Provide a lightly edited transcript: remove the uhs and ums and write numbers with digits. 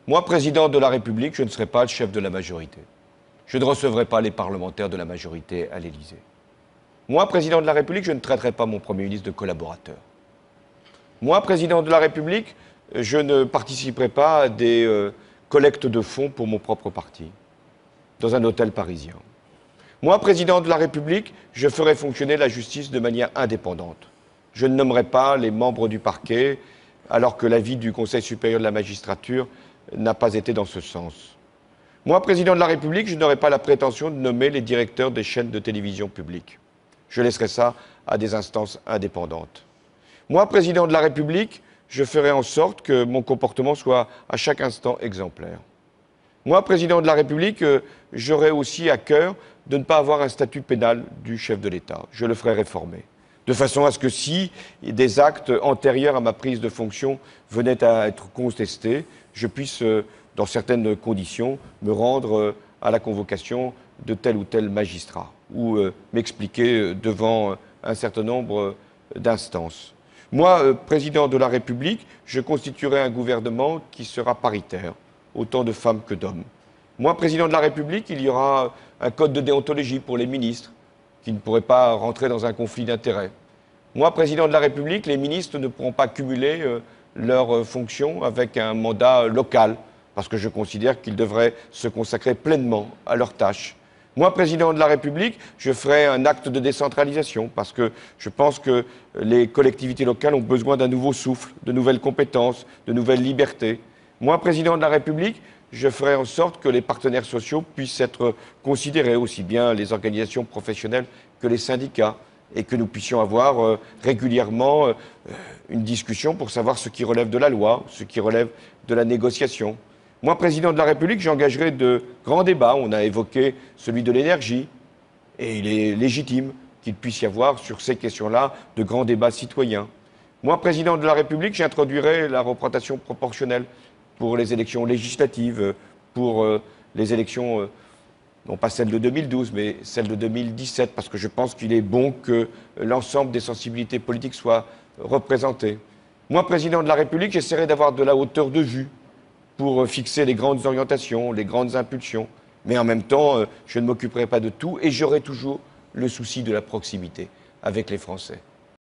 Moi, président de la République, je ne serai pas le chef de la majorité. Je ne recevrai pas les parlementaires de la majorité à l'Élysée. Moi, président de la République, je ne traiterai pas mon Premier ministre de collaborateur. Moi, président de la République, je ne participerai pas à des collectes de fonds pour mon propre parti, dans un hôtel parisien. Moi, président de la République, je ferai fonctionner la justice de manière indépendante. Je ne nommerai pas les membres du parquet, alors que l'avis du Conseil supérieur de la magistrature n'a pas été dans ce sens. Moi, président de la République, je n'aurai pas la prétention de nommer les directeurs des chaînes de télévision publiques. Je laisserai ça à des instances indépendantes. Moi, président de la République, je ferai en sorte que mon comportement soit à chaque instant exemplaire. Moi, président de la République, j'aurai aussi à cœur de ne pas avoir un statut pénal du chef de l'État. Je le ferai réformer. De façon à ce que si des actes antérieurs à ma prise de fonction venaient à être contestés, je puisse, dans certaines conditions, me rendre à la convocation de tel ou tel magistrat ou m'expliquer devant un certain nombre d'instances. Moi, président de la République, je constituerai un gouvernement qui sera paritaire, autant de femmes que d'hommes. Moi, président de la République, il y aura un code de déontologie pour les ministres qui ne pourraient pas rentrer dans un conflit d'intérêts. Moi, président de la République, les ministres ne pourront pas cumuler leurs fonctions avec un mandat local, parce que je considère qu'ils devraient se consacrer pleinement à leurs tâches. Moi, président de la République, je ferai un acte de décentralisation, parce que je pense que les collectivités locales ont besoin d'un nouveau souffle, de nouvelles compétences, de nouvelles libertés. Moi, président de la République, je ferai en sorte que les partenaires sociaux puissent être considérés, aussi bien les organisations professionnelles que les syndicats, et que nous puissions avoir régulièrement une discussion pour savoir ce qui relève de la loi, ce qui relève de la négociation. Moi, président de la République, j'engagerai de grands débats. On a évoqué celui de l'énergie, et il est légitime qu'il puisse y avoir sur ces questions-là de grands débats citoyens. Moi, président de la République, j'introduirai la représentation proportionnelle pour les élections législatives, pour les élections, non pas celles de 2012, mais celles de 2017, parce que je pense qu'il est bon que l'ensemble des sensibilités politiques soient représentées. Moi, président de la République, j'essaierai d'avoir de la hauteur de vue pour fixer les grandes orientations, les grandes impulsions, mais en même temps, je ne m'occuperai pas de tout et j'aurai toujours le souci de la proximité avec les Français.